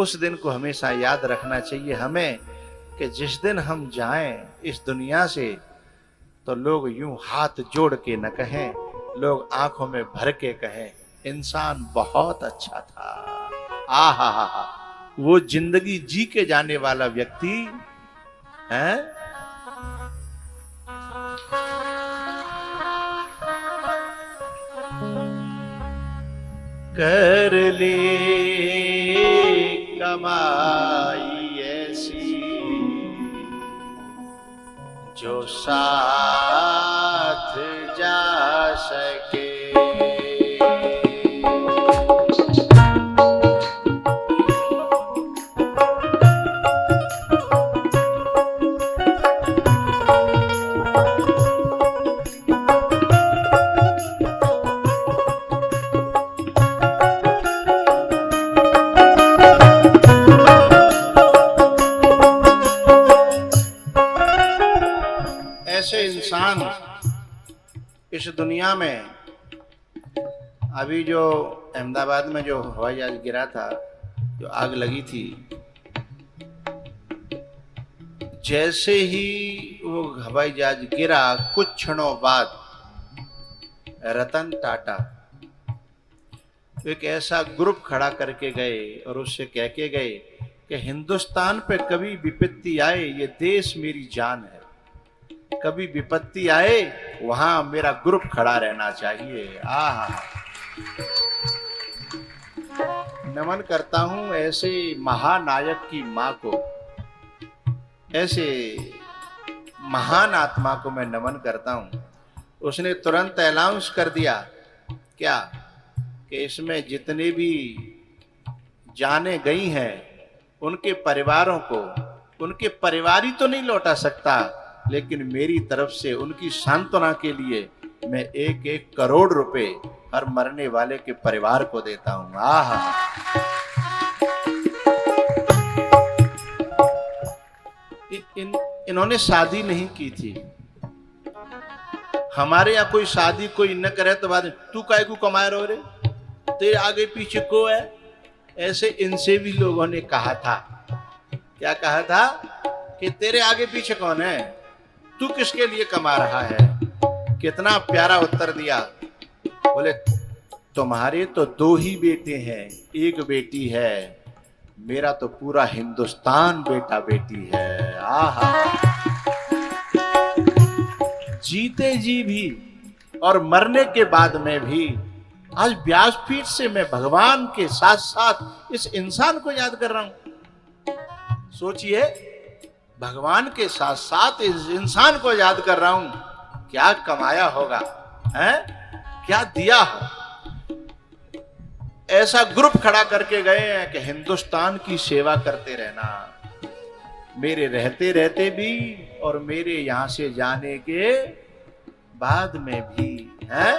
उस दिन को हमेशा याद रखना चाहिए हमें कि जिस दिन हम जाएं इस दुनिया से तो लोग यूं हाथ जोड़ के न कहें, लोग आंखों में भर के कहें इंसान बहुत अच्छा था। आहा हा हा, वो जिंदगी जी के जाने वाला व्यक्ति है। कर ले कमाई ऐसी जो साथ जा सके। ऐसे इंसान इस दुनिया में, अभी जो अहमदाबाद में जो हवाई जहाज गिरा था, जो आग लगी थी, जैसे ही वो हवाई जहाज गिरा कुछ क्षणों बाद रतन टाटा एक ऐसा ग्रुप खड़ा करके गए और उससे कह के गए कि हिंदुस्तान पे कभी विपत्ति आए ये देश मेरी जान है, कभी विपत्ति आए वहां मेरा ग्रुप खड़ा रहना चाहिए। आहा, नमन करता हूं ऐसे महानायक की मां को, ऐसे महान आत्मा को मैं नमन करता हूं। उसने तुरंत अनाउंस कर दिया क्या कि इसमें जितने भी जाने गई हैं उनके परिवारों को, उनके परिवार ही तो नहीं लौटा सकता, लेकिन मेरी तरफ से उनकी सांत्वना के लिए मैं 1-1 करोड़ रुपए हर मरने वाले के परिवार को देता हूं। आहा, इन्होंने शादी नहीं की थी। हमारे यहाँ कोई शादी कोई न करे तो बाद तू काय को कमाए रहो रे, तेरे आगे पीछे को है, ऐसे इनसे भी लोगों ने कहा था। क्या कहा था कि तेरे आगे पीछे कौन है, तू किसके लिए कमा रहा है। कितना प्यारा उत्तर दिया, बोले तुम्हारे तो 2 ही बेटे हैं, 1 बेटी है, मेरा तो पूरा हिंदुस्तान बेटा बेटी है। आहा, जीते जी भी और मरने के बाद में भी आज व्यासपीठ से मैं भगवान के साथ साथ इस इंसान को याद कर रहा हूं। सोचिए, भगवान के साथ साथ इस इंसान को याद कर रहा हूं। क्या कमाया होगा, हैं? क्या दिया हो। ऐसा ग्रुप खड़ा करके गए हैं कि हिंदुस्तान की सेवा करते रहना, मेरे रहते रहते भी और मेरे यहां से जाने के बाद में भी, हैं?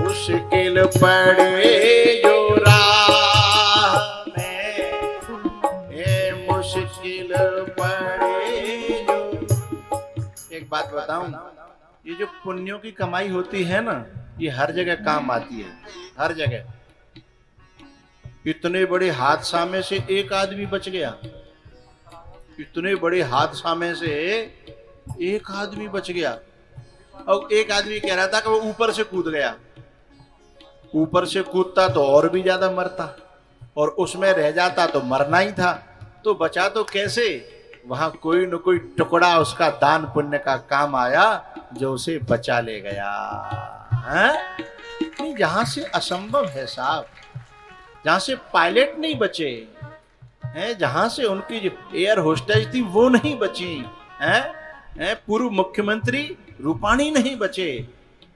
मुश्किल पड़े जो राह में, मुश्किल पड़े जो। एक बात बताऊं, ये जो पुण्यों की कमाई होती है ना, ये हर जगह काम आती है, हर जगह। इतने बड़े हादसा में से एक आदमी बच गया, इतने बड़े हादसा में से एक आदमी बच गया। और एक आदमी कह रहा था कि वो ऊपर से कूद गया, ऊपर से कूदता तो और भी ज्यादा मरता, और उसमें रह जाता तो मरना ही था। तो बचा तो कैसे, वहां कोई न कोई टुकड़ा उसका दान पुण्य का काम आया जो उसे बचा ले गया। हैं? जहां से असंभव है साहब, जहां से पायलट नहीं बचे हैं, जहां से उनकी जो एयर होस्टेज थी वो नहीं बची हैं, पूर्व मुख्यमंत्री रूपाणी नहीं बचे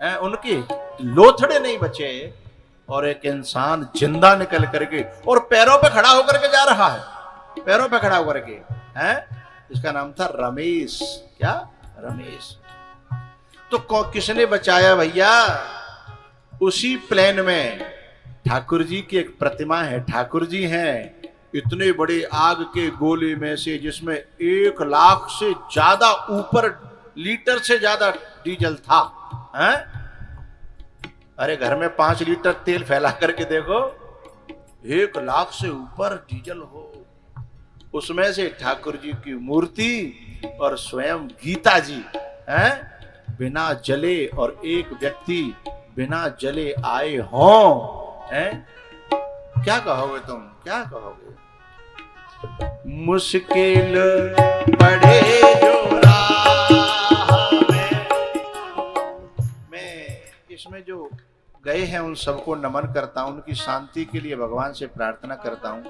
हैं, उनके लोथड़े नहीं बचे, और एक इंसान जिंदा निकल करके और पैरों पे खड़ा होकर के जा रहा है, पैरों पे खड़ा होकर के, हैं? इसका नाम था रमेश। क्या? रमेश। तो किसने बचाया भैया? उसी प्लेन में ठाकुर जी की एक प्रतिमा है। ठाकुर जी हैं इतने बड़े आग के गोले में से, जिसमें 1 लाख से ज्यादा ऊपर लीटर से ज्यादा डीजल था। हैं? अरे घर में 5 लीटर तेल फैला करके देखो, 1 लाख से ऊपर डीजल हो, उसमें से ठाकुर जी की मूर्ति और स्वयं गीता जी हैं बिना जले, और एक व्यक्ति बिना जले आए हों, हैं? क्या कहोगे तुम, क्या कहोगे? मुश्किल पड़े जो राह में। मैं इसमें जो गए हैं उन सबको नमन करता हूं, उनकी शांति के लिए भगवान से प्रार्थना करता हूं,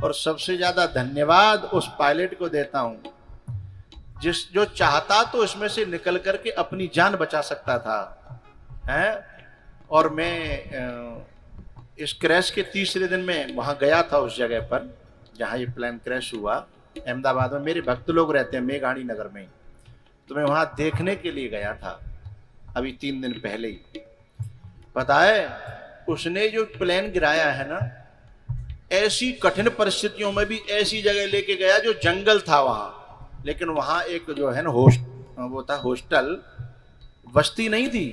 और सबसे ज्यादा धन्यवाद उस पायलट को देता हूं जो चाहता तो इसमें से निकल करके अपनी जान बचा सकता था, हैं? और मैं इस क्रैश के तीसरे दिन में वहां गया था, उस जगह पर जहां ये प्लेन क्रैश हुआ, अहमदाबाद में। मेरे भक्त लोग रहते हैं मेघाणी नगर में, तो मैं वहां देखने के लिए गया था अभी 3 दिन पहले ही। पता है उसने जो प्लेन गिराया है ना, ऐसी कठिन परिस्थितियों में भी ऐसी जगह लेके गया जो जंगल था वहां, लेकिन वहां एक जो है ना वो था हॉस्टल, बस्ती नहीं थी,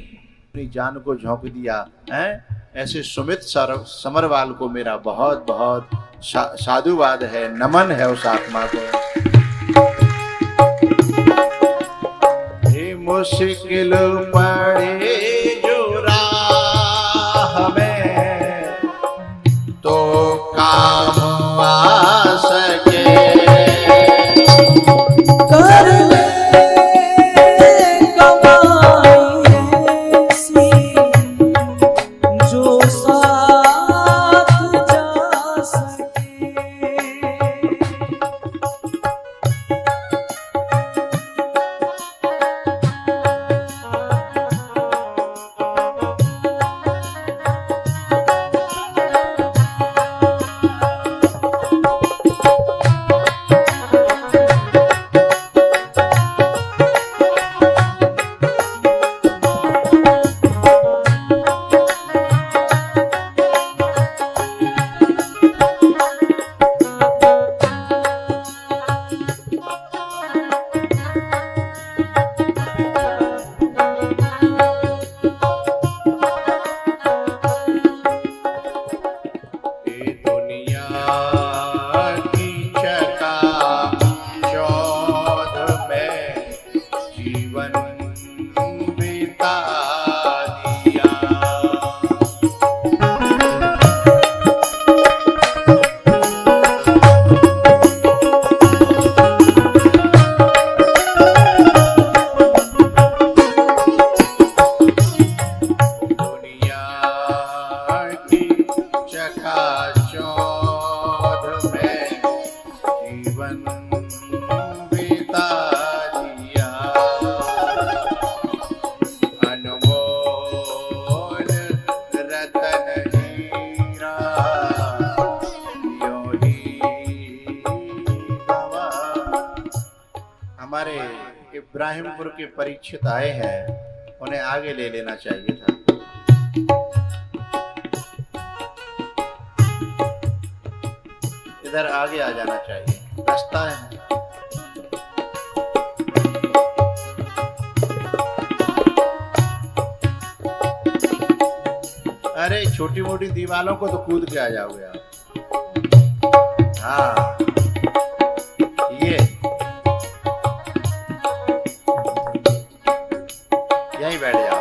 अपनी जान को झोंक दिया है। ऐसे सुमित समरवाल को मेरा बहुत बहुत साधुवाद है, नमन है उस आत्मा को। हे मुश्किल पड़े जो राह में, तो काम आ सके कर ले कमाई ऐसी जो साथ जा सके। इब्राहिमपुर के परीक्षित आए हैं, उन्हें आगे ले लेना चाहिए था। इधर आगे आ जाना चाहिए, रास्ता है। अरे छोटी मोटी दीवारों को तो कूद के आ जाओगे आप। हाँ ये यहीं बैठ जाओ।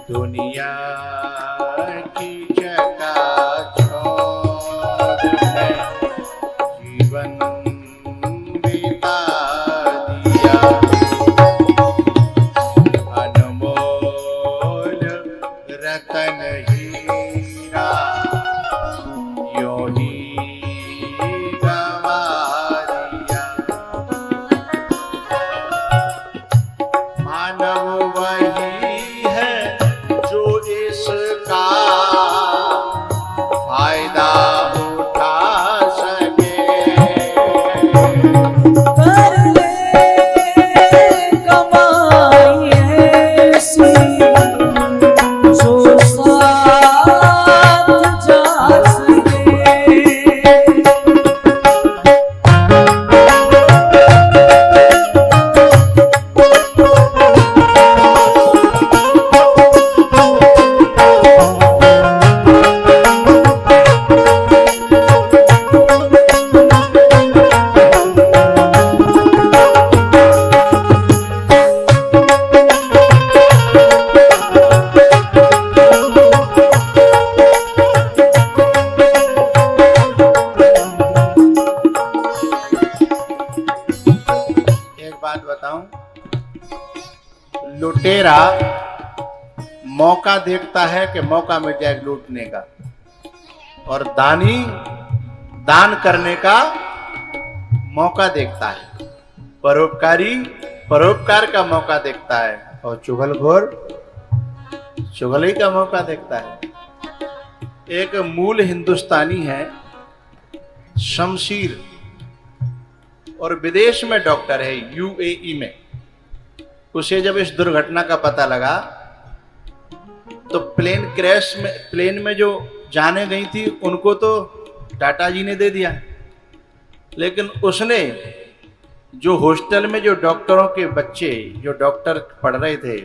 दुनिया की चकाचौंध में जीवन बिता दिया, अनमोल मौका देखता है कि मौका मिल जाए लूटने का, और दानी दान करने का मौका देखता है, परोपकारी परोपकार का मौका देखता है, और चुगलखोर चुगली का मौका देखता है। एक मूल हिंदुस्तानी है शमशीर, और विदेश में डॉक्टर है, यूएई में। उसे जब इस दुर्घटना का पता लगा तो प्लेन में जो जाने गई थी उनको तो टाटा जी ने दे दिया, लेकिन उसने जो हॉस्टल में जो डॉक्टरों के बच्चे जो डॉक्टर पढ़ रहे थे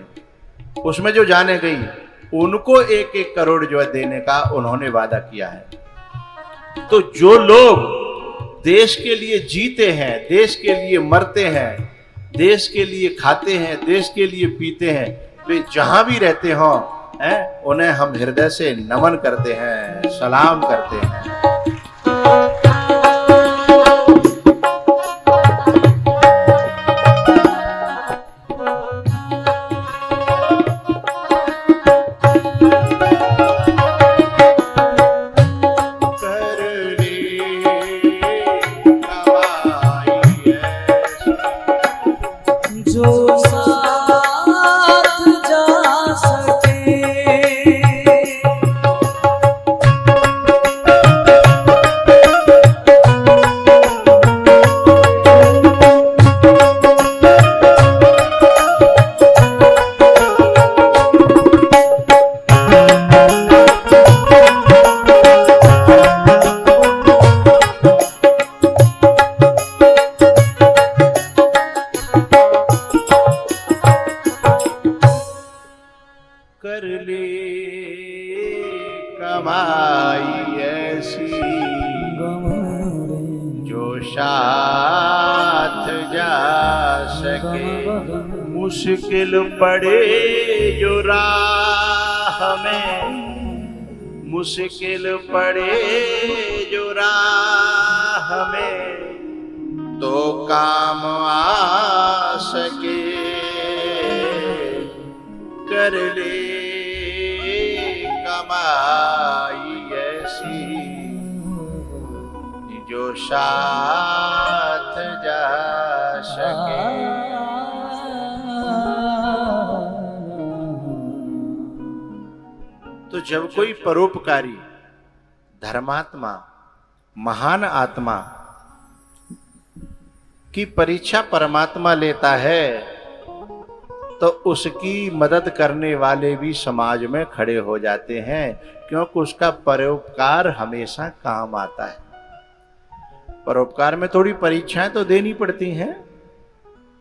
उसमें जो जाने गई उनको 1-1 करोड़ जो है देने का उन्होंने वादा किया है। तो जो लोग देश के लिए जीते हैं, देश के लिए मरते हैं, देश के लिए खाते हैं, देश के लिए पीते हैं, वे जहां भी रहते हों उन्हें हम हृदय से नमन करते हैं, सलाम करते हैं। जो साथ जा सके, कर ले कमाई ऐसी जो साथ जा सके, मुश्किल पड़े जो राह में, मुश्किल पड़े जो राह में तो काम आ सके, कर ले कमाई ऐसी जो साथ जा सके। तो जब कोई परोपकारी धर्मात्मा महान आत्मा की परीक्षा परमात्मा लेता है तो उसकी मदद करने वाले भी समाज में खड़े हो जाते हैं, क्योंकि उसका परोपकार हमेशा काम आता है। परोपकार में थोड़ी परीक्षाएं तो देनी पड़ती हैं,